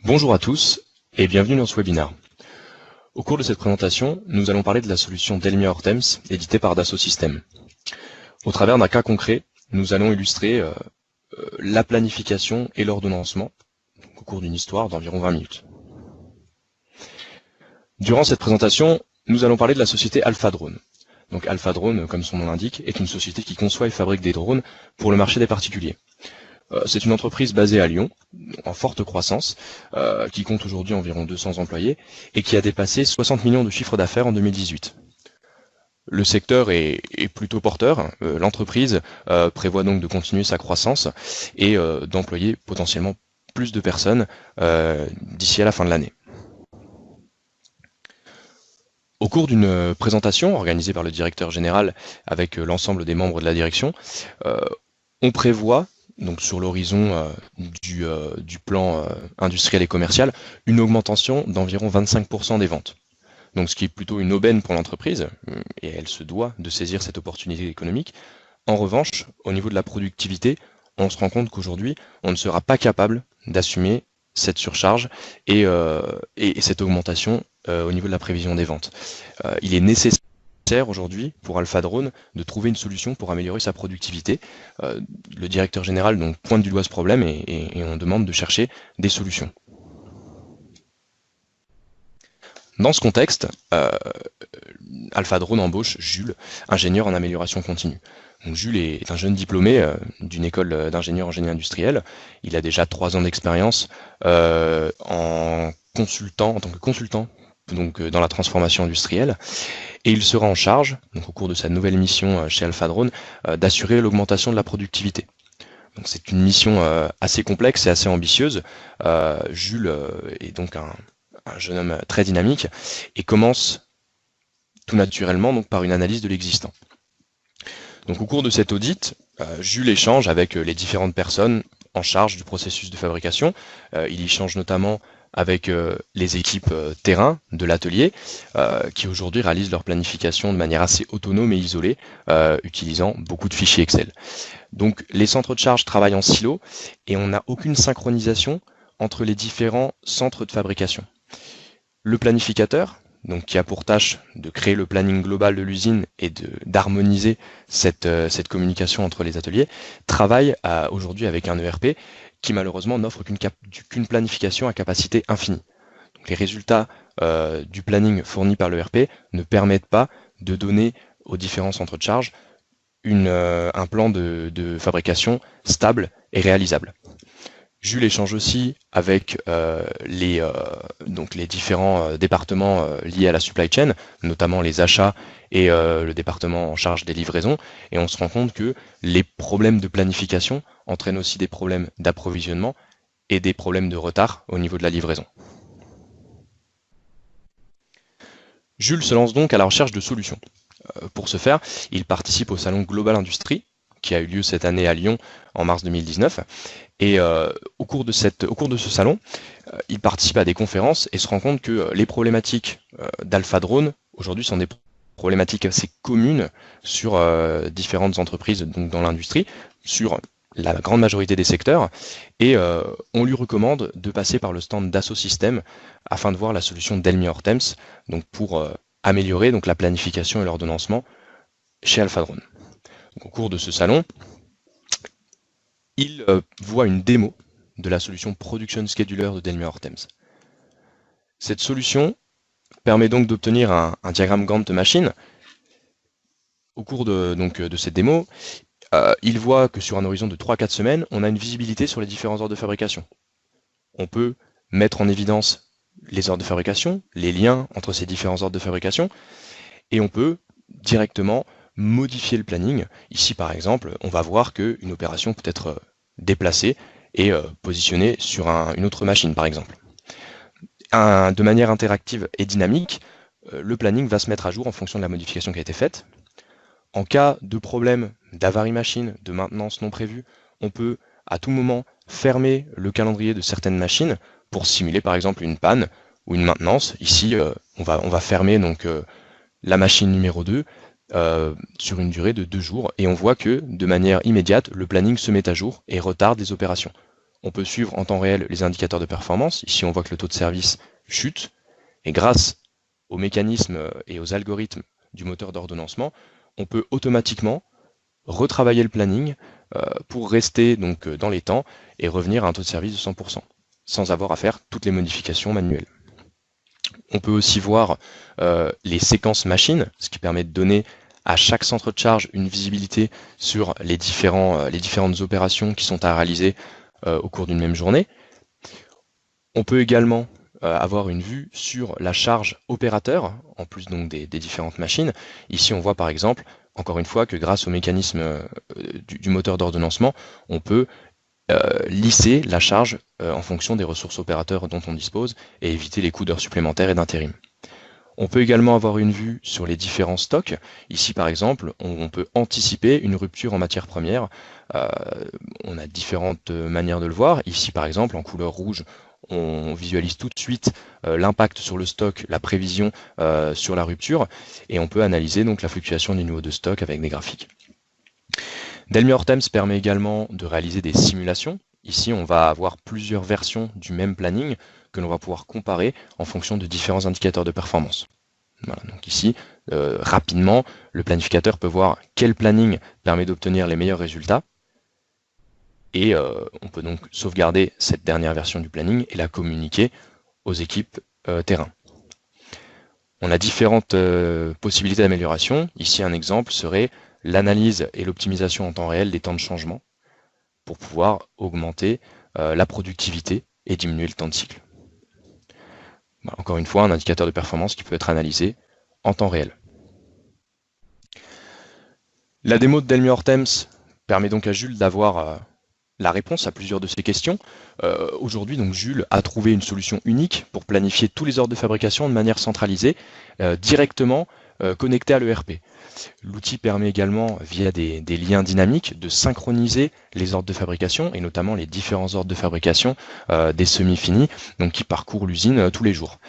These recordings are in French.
Bonjour à tous et bienvenue dans ce webinaire. Au cours de cette présentation, nous allons parler de la solution Delmia Hortemps éditée par Dassault Systèmes. Au travers d'un cas concret, nous allons illustrer la planification et l'ordonnancement au cours d'une histoire d'environ 20 minutes. Durant cette présentation, nous allons parler de la société Alpha Drone. Donc Alpha Drone, comme son nom l'indique, est une société qui conçoit et fabrique des drones pour le marché des particuliers. C'est une entreprise basée à Lyon, en forte croissance, qui compte aujourd'hui environ 200 employés et qui a dépassé 60 millions de chiffre d'affaires en 2018. Le secteur est plutôt porteur. L'entreprise prévoit donc de continuer sa croissance et d'employer potentiellement plus de personnes d'ici à la fin de l'année. Au cours d'une présentation organisée par le directeur général avec l'ensemble des membres de la direction, on prévoit donc sur l'horizon du plan industriel et commercial, une augmentation d'environ 25% des ventes. Donc ce qui est plutôt une aubaine pour l'entreprise, et elle se doit de saisir cette opportunité économique. En revanche, au niveau de la productivité, on se rend compte qu'aujourd'hui, on ne sera pas capable d'assumer cette surcharge et cette augmentation au niveau de la prévision des ventes. Il est nécessaire aujourd'hui pour Alpha Drone de trouver une solution pour améliorer sa productivité. Le directeur général donc pointe du doigt ce problème et on demande de chercher des solutions. Dans ce contexte, Alpha Drone embauche Jules, ingénieur en amélioration continue. Donc Jules est un jeune diplômé d'une école d'ingénieur en génie industriel. Il a déjà 3 ans d'expérience en tant que consultant donc dans la transformation industrielle, et il sera en charge, donc au cours de sa nouvelle mission chez Alpha Drone, d'assurer l'augmentation de la productivité. Donc c'est une mission assez complexe et assez ambitieuse. Jules est donc un jeune homme très dynamique et commence tout naturellement donc par une analyse de l'existant. Donc au cours de cet audit, Jules échange avec les différentes personnes en charge du processus de fabrication. Il échange notamment avec les équipes terrain de l'atelier qui aujourd'hui réalisent leur planification de manière assez autonome et isolée, utilisant beaucoup de fichiers Excel. Donc les centres de charge travaillent en silo et on n'a aucune synchronisation entre les différents centres de fabrication. Le planificateur, donc qui a pour tâche de créer le planning global de l'usine et d'harmoniser cette communication entre les ateliers, travaille aujourd'hui avec un ERP qui malheureusement n'offre qu'une planification à capacité infinie. Donc, les résultats du planning fourni par l'ERP ne permettent pas de donner aux différents centres de charge un plan de fabrication stable et réalisable. Jules échange aussi avec les différents départements liés à la supply chain, notamment les achats et le département en charge des livraisons, et on se rend compte que les problèmes de planification entraînent aussi des problèmes d'approvisionnement et des problèmes de retard au niveau de la livraison. Jules se lance donc à la recherche de solutions. Pour ce faire, il participe au salon Global Industrie, qui a eu lieu cette année à Lyon en mars 2019. Et au cours de ce salon, il participe à des conférences et se rend compte que les problématiques d'Alpha Drone aujourd'hui sont des problématiques assez communes sur différentes entreprises donc dans l'industrie, sur la grande majorité des secteurs, et on lui recommande de passer par le stand Dassault Systèmes afin de voir la solution Delmia Hortemps, donc pour améliorer donc la planification et l'ordonnancement chez Alpha Drone. Donc, au cours de ce salon, il voit une démo de la solution Production Scheduler de Delmia Hortemps. Cette solution permet donc d'obtenir un diagramme Gantt de machine. Au cours de cette démo, il voit que sur un horizon de 3-4 semaines, on a une visibilité sur les différents ordres de fabrication. On peut mettre en évidence les ordres de fabrication, les liens entre ces différents ordres de fabrication, et on peut directement modifier le planning. Ici par exemple, on va voir qu'une opération peut être déplacée et positionnée sur une autre machine par exemple. De manière interactive et dynamique, le planning va se mettre à jour en fonction de la modification qui a été faite. En cas de problème d'avarie machine, de maintenance non prévue, on peut à tout moment fermer le calendrier de certaines machines pour simuler par exemple une panne ou une maintenance. Ici, on va fermer donc la machine numéro 2 sur une durée de 2 jours et on voit que de manière immédiate, le planning se met à jour et retarde les opérations. On peut suivre en temps réel les indicateurs de performance. Ici, on voit que le taux de service chute. Et grâce aux mécanismes et aux algorithmes du moteur d'ordonnancement, on peut automatiquement retravailler le planning pour rester donc dans les temps et revenir à un taux de service de 100%, sans avoir à faire toutes les modifications manuelles. On peut aussi voir les séquences machines, ce qui permet de donner à chaque centre de charge une visibilité sur les différentes opérations qui sont à réaliser au cours d'une même journée. On peut également avoir une vue sur la charge opérateur, en plus donc des différentes machines. Ici, on voit par exemple, encore une fois, que grâce au mécanisme du moteur d'ordonnancement, on peut lisser la charge en fonction des ressources opérateurs dont on dispose et éviter les coûts d'heures supplémentaires et d'intérim. On peut également avoir une vue sur les différents stocks. Ici, par exemple, on peut anticiper une rupture en matière première. On a différentes manières de le voir. Ici, par exemple, en couleur rouge, on visualise tout de suite l'impact sur le stock, la prévision sur la rupture, et on peut analyser donc la fluctuation du niveau de stock avec des graphiques. Delmi Hortems permet également de réaliser des simulations. Ici, on va avoir plusieurs versions du même planning que l'on va pouvoir comparer en fonction de différents indicateurs de performance. Voilà, donc ici, rapidement, le planificateur peut voir quel planning permet d'obtenir les meilleurs résultats. Et on peut donc sauvegarder cette dernière version du planning et la communiquer aux équipes terrain. On a différentes possibilités d'amélioration. Ici, un exemple serait l'analyse et l'optimisation en temps réel des temps de changement pour pouvoir augmenter la productivité et diminuer le temps de cycle. Voilà, encore une fois, un indicateur de performance qui peut être analysé en temps réel. La démo de Delmi Hortems permet donc à Jules d'avoir la réponse à plusieurs de ces questions. Aujourd'hui, donc Jules a trouvé une solution unique pour planifier tous les ordres de fabrication de manière centralisée, directement connectés à l'ERP. L'outil permet également, via des liens dynamiques, de synchroniser les ordres de fabrication, et notamment les différents ordres de fabrication des semi-finis, donc qui parcourent l'usine tous les jours.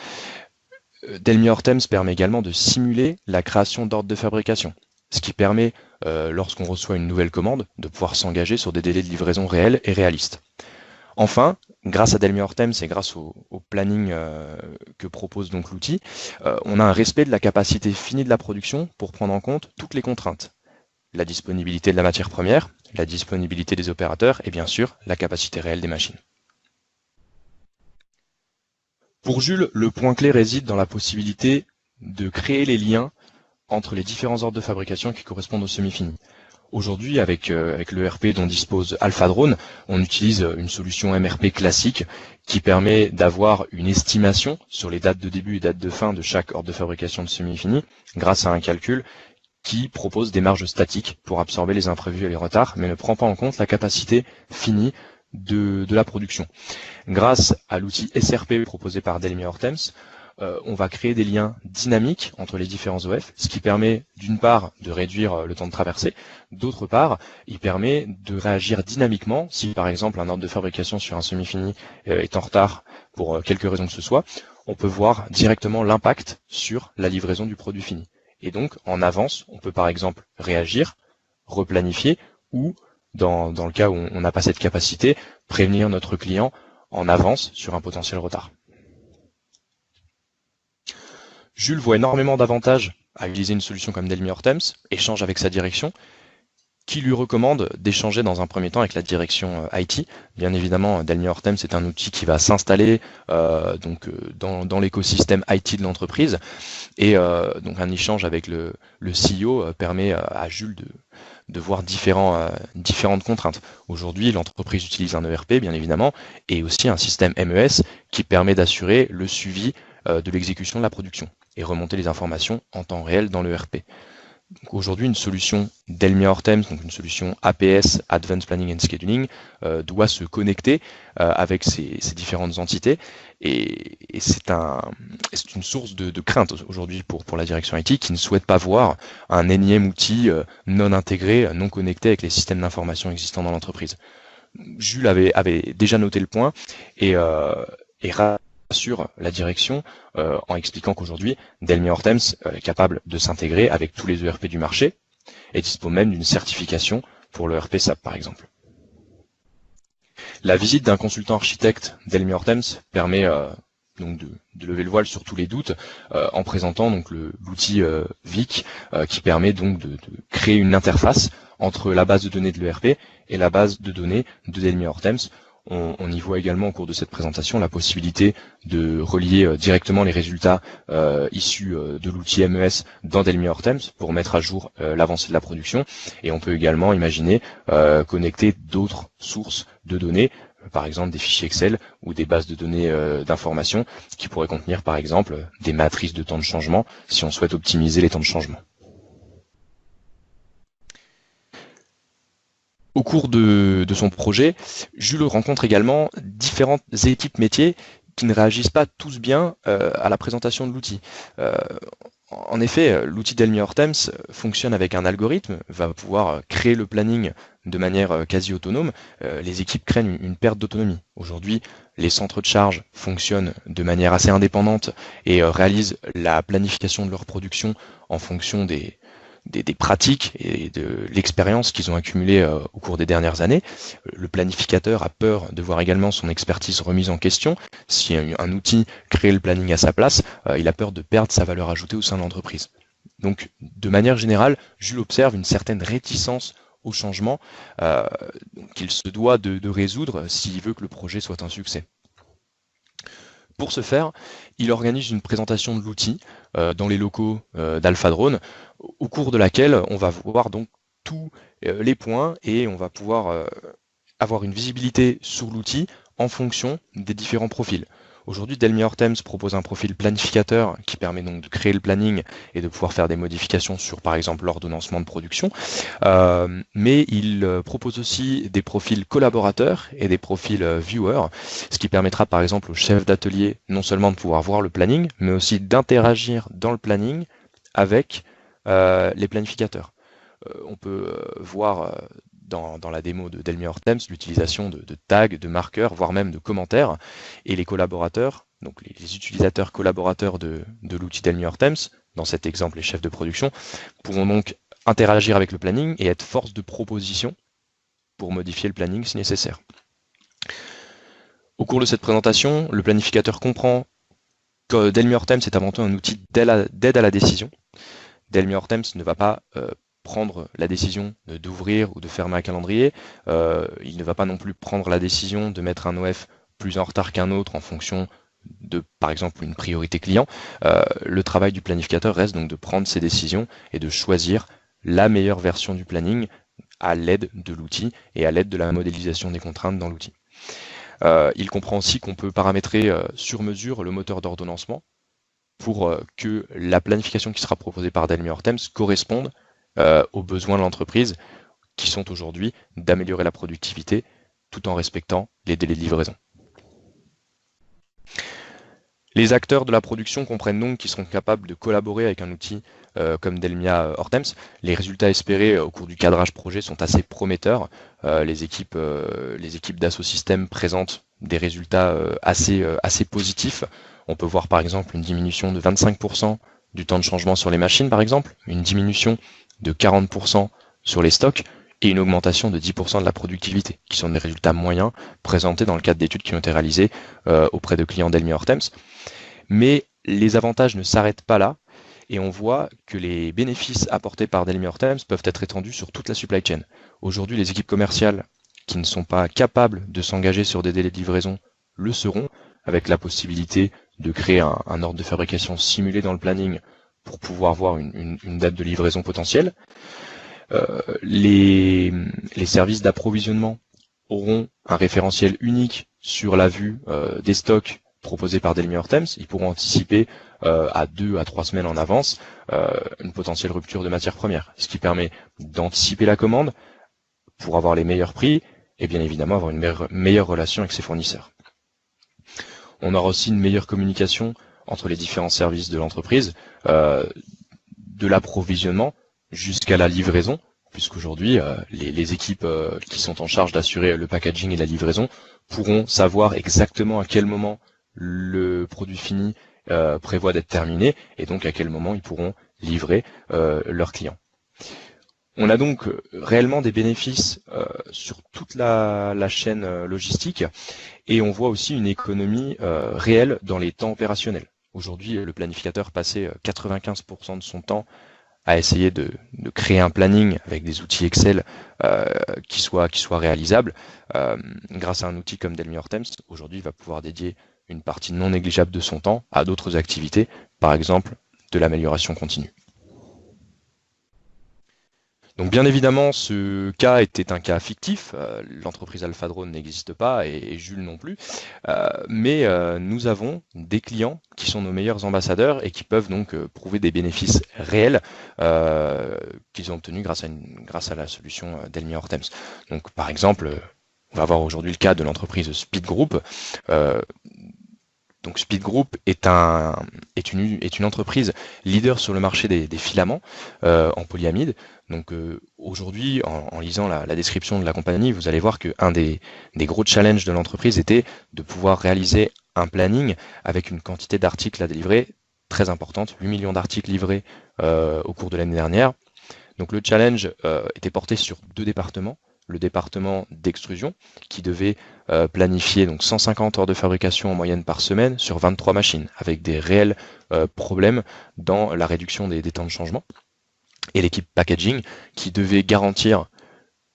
Delmi Hortems permet également de simuler la création d'ordres de fabrication, ce qui permet, lorsqu'on reçoit une nouvelle commande, de pouvoir s'engager sur des délais de livraison réels et réalistes. Enfin, grâce à Delmi Hortems et grâce au planning que propose donc l'outil, on a un respect de la capacité finie de la production pour prendre en compte toutes les contraintes. La disponibilité de la matière première, la disponibilité des opérateurs et bien sûr la capacité réelle des machines. Pour Jules, le point clé réside dans la possibilité de créer les liens entre les différents ordres de fabrication qui correspondent au semi-fini. Aujourd'hui, avec l'ERP dont dispose Alpha Drone, on utilise une solution MRP classique qui permet d'avoir une estimation sur les dates de début et dates de fin de chaque ordre de fabrication de semi-fini grâce à un calcul qui propose des marges statiques pour absorber les imprévus et les retards, mais ne prend pas en compte la capacité finie de la production. Grâce à l'outil SRP proposé par Delmi Hortems, on va créer des liens dynamiques entre les différents OF, ce qui permet d'une part de réduire le temps de traversée, d'autre part, il permet de réagir dynamiquement si par exemple un ordre de fabrication sur un semi-fini est en retard pour quelque raison que ce soit, on peut voir directement l'impact sur la livraison du produit fini. Et donc en avance, on peut par exemple réagir, replanifier ou, dans le cas où on n'a pas cette capacité, prévenir notre client en avance sur un potentiel retard. Jules voit énormément d'avantages à utiliser une solution comme Delmi Hortems, échange avec sa direction, qui lui recommande d'échanger dans un premier temps avec la direction IT. Bien évidemment, Delmi Hortems est un outil qui va s'installer dans l'écosystème IT de l'entreprise, et donc un échange avec le CEO permet à Jules de voir différentes contraintes. Aujourd'hui, l'entreprise utilise un ERP, bien évidemment, et aussi un système MES qui permet d'assurer le suivi de l'exécution de la production et remonter les informations en temps réel dans l'ERP. Aujourd'hui, une solution Delmi Hortems, donc une solution APS, Advanced Planning and Scheduling, doit se connecter avec ces différentes entités, et c'est une source de crainte aujourd'hui pour la direction IT qui ne souhaite pas voir un énième outil non intégré, non connecté avec les systèmes d'information existants dans l'entreprise. Jules avait déjà noté le point et rassure la direction en expliquant qu'aujourd'hui, Delmi Hortems est capable de s'intégrer avec tous les ERP du marché et dispose même d'une certification pour le ERP SAP par exemple. La visite d'un consultant architecte d'Elmy Hortems permet donc de lever le voile sur tous les doutes en présentant donc l'outil VIC qui permet donc de créer une interface entre la base de données de l'ERP et la base de données de Elmy Hortems. On y voit également au cours de cette présentation la possibilité de relier directement les résultats issus de l'outil MES dans Elmy Hortems pour mettre à jour l'avancée de la production, et on peut également imaginer connecter d'autres sources de données, par exemple des fichiers Excel ou des bases de données d'information qui pourraient contenir par exemple des matrices de temps de changement si on souhaite optimiser les temps de changement. Au cours de son projet, Jules rencontre également différentes équipes métiers qui ne réagissent pas tous bien à la présentation de l'outil. En effet, l'outil d'Elmy Hortems fonctionne avec un algorithme, va pouvoir créer le planning de manière quasi autonome. Les équipes craignent une perte d'autonomie. Aujourd'hui, les centres de charge fonctionnent de manière assez indépendante et réalisent la planification de leur production en fonction des pratiques et de l'expérience qu'ils ont accumulée au cours des dernières années. Le planificateur a peur de voir également son expertise remise en question. Si un outil crée le planning à sa place, il a peur de perdre sa valeur ajoutée au sein de l'entreprise. Donc, de manière générale, Jules observe une certaine réticence au changement qu'il se doit de résoudre s'il veut que le projet soit un succès. Pour ce faire, il organise une présentation de l'outil dans les locaux d'Alpha Drone, au cours de laquelle on va voir donc tous les points et on va pouvoir avoir une visibilité sur l'outil en fonction des différents profils. Aujourd'hui, Elmy Hortems propose un profil planificateur qui permet donc de créer le planning et de pouvoir faire des modifications sur, par exemple, l'ordonnancement de production. Mais il propose aussi des profils collaborateurs et des profils viewers, ce qui permettra, par exemple, au chef d'atelier non seulement de pouvoir voir le planning, mais aussi d'interagir dans le planning avec les planificateurs. On peut voir dans la démo d'Elmy Hortems l'utilisation de tags, de marqueurs, voire même de commentaires, et les collaborateurs, donc les utilisateurs collaborateurs de l'outil d'Elmy Hortems, dans cet exemple les chefs de production, pourront donc interagir avec le planning et être force de proposition pour modifier le planning si nécessaire. Au cours de cette présentation, le planificateur comprend que Elmy Hortems est avant tout un outil d'aide à la décision. Elmy Hortems ne va pas prendre la décision d'ouvrir ou de fermer un calendrier. Il ne va pas non plus prendre la décision de mettre un OF plus en retard qu'un autre en fonction de, par exemple, une priorité client. Le travail du planificateur reste donc de prendre ses décisions et de choisir la meilleure version du planning à l'aide de l'outil et à l'aide de la modélisation des contraintes dans l'outil. Il comprend aussi qu'on peut paramétrer sur mesure le moteur d'ordonnancement pour que la planification qui sera proposée par Elmy Hortems corresponde aux besoins de l'entreprise, qui sont aujourd'hui d'améliorer la productivité tout en respectant les délais de livraison. Les acteurs de la production comprennent donc qu'ils seront capables de collaborer avec un outil comme Elmy Hortems. Les résultats espérés au cours du cadrage projet sont assez prometteurs. Les équipes Dassault Systèmes présentent des résultats assez positifs. On peut voir par exemple une diminution de 25% du temps de changement sur les machines par exemple, une diminution de 40% sur les stocks et une augmentation de 10% de la productivité, qui sont des résultats moyens présentés dans le cadre d'études qui ont été réalisées auprès de clients d'Elmy Hortems. Mais les avantages ne s'arrêtent pas là, et on voit que les bénéfices apportés par Elmy Hortems peuvent être étendus sur toute la supply chain. Aujourd'hui, les équipes commerciales qui ne sont pas capables de s'engager sur des délais de livraison le seront, avec la possibilité de créer un ordre de fabrication simulé dans le planning pour pouvoir voir une date de livraison potentielle. Les services d'approvisionnement auront un référentiel unique sur la vue des stocks proposés par Elmy Hortems. Ils pourront anticiper à 2 à 3 semaines en avance une potentielle rupture de matières premières, ce qui permet d'anticiper la commande pour avoir les meilleurs prix et bien évidemment avoir une meilleure relation avec ses fournisseurs. On aura aussi une meilleure communication entre les différents services de l'entreprise, de l'approvisionnement jusqu'à la livraison, puisqu'aujourd'hui, les équipes qui sont en charge d'assurer le packaging et la livraison pourront savoir exactement à quel moment le produit fini prévoit d'être terminé, et donc à quel moment ils pourront livrer leurs clients. On a donc réellement des bénéfices sur toute la chaîne logistique, et on voit aussi une économie réelle dans les temps opérationnels. Aujourd'hui, le planificateur passait 95% de son temps à essayer de créer un planning avec des outils Excel qui soit réalisable. Grâce à un outil comme Delmi Hortems, aujourd'hui, il va pouvoir dédier une partie non négligeable de son temps à d'autres activités, par exemple de l'amélioration continue. Donc bien évidemment, ce cas était un cas fictif, l'entreprise Alpha Drone n'existe pas et Jules non plus, mais nous avons des clients qui sont nos meilleurs ambassadeurs et qui peuvent donc prouver des bénéfices réels qu'ils ont obtenus grâce à la solution Delmi Hortems. Donc par exemple, on va voir aujourd'hui le cas de l'entreprise Speed Group. Donc Speed Group est une entreprise leader sur le marché des filaments en polyamide. Donc aujourd'hui, en lisant la description de la compagnie, vous allez voir qu'un des gros challenges de l'entreprise était de pouvoir réaliser un planning avec une quantité d'articles à délivrer très importante, 8 millions d'articles livrés au cours de l'année dernière. Donc le challenge était porté sur deux départements. Le département d'extrusion qui devait planifier donc 150 heures de fabrication en moyenne par semaine sur 23 machines, avec des réels problèmes dans la réduction des temps de changement. Et l'équipe packaging qui devait garantir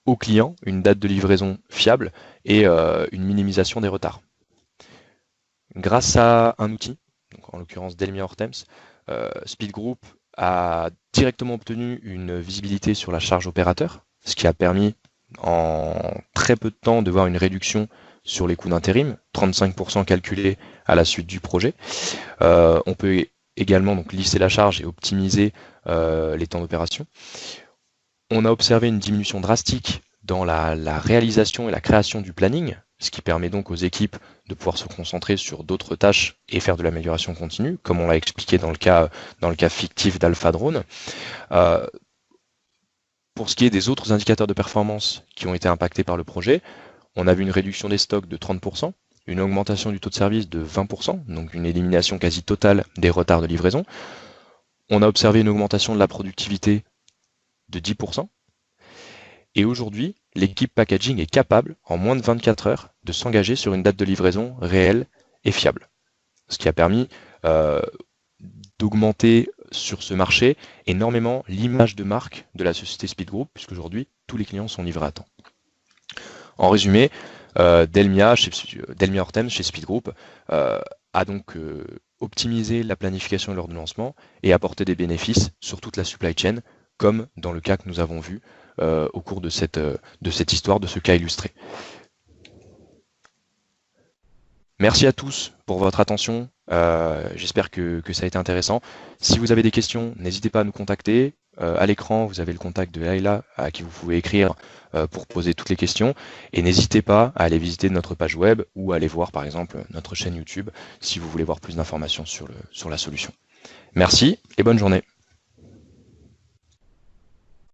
aux clients une date de livraison fiable et une minimisation des retards. Grâce à un outil, donc en l'occurrence Delmi Hortems, Speed Group a directement obtenu une visibilité sur la charge opérateur, ce qui a permis en très peu de temps de voir une réduction sur les coûts d'intérim, 35% calculés à la suite du projet. On peut également donc lisser la charge et optimiser les temps d'opération. On a observé une diminution drastique dans la réalisation et la création du planning, ce qui permet donc aux équipes de pouvoir se concentrer sur d'autres tâches et faire de l'amélioration continue, comme on l'a expliqué dans le cas fictif d'Alpha Drone. Pour ce qui est des autres indicateurs de performance qui ont été impactés par le projet, on a vu une réduction des stocks de 30%, une augmentation du taux de service de 20%, donc une élimination quasi totale des retards de livraison. On a observé une augmentation de la productivité de 10%. Et aujourd'hui, l'équipe packaging est capable, en moins de 24 heures, de s'engager sur une date de livraison réelle et fiable. Ce qui a permis d'augmenter sur ce marché énormément l'image de marque de la société Speed Group, puisqu'aujourd'hui, tous les clients sont livrés à temps. En résumé, Delmi Hortems chez Speed Group a donc optimisé la planification et l'ordonnancement et apporté des bénéfices sur toute la supply chain, comme dans le cas que nous avons vu au cours de cette histoire, de ce cas illustré. Merci à tous pour votre attention. J'espère que ça a été intéressant. Si vous avez des questions, n'hésitez pas à nous contacter. À l'écran, vous avez le contact de Laila à qui vous pouvez écrire pour poser toutes les questions. Et n'hésitez pas à aller visiter notre page web ou à aller voir par exemple notre chaîne YouTube si vous voulez voir plus d'informations sur la solution. Merci et bonne journée.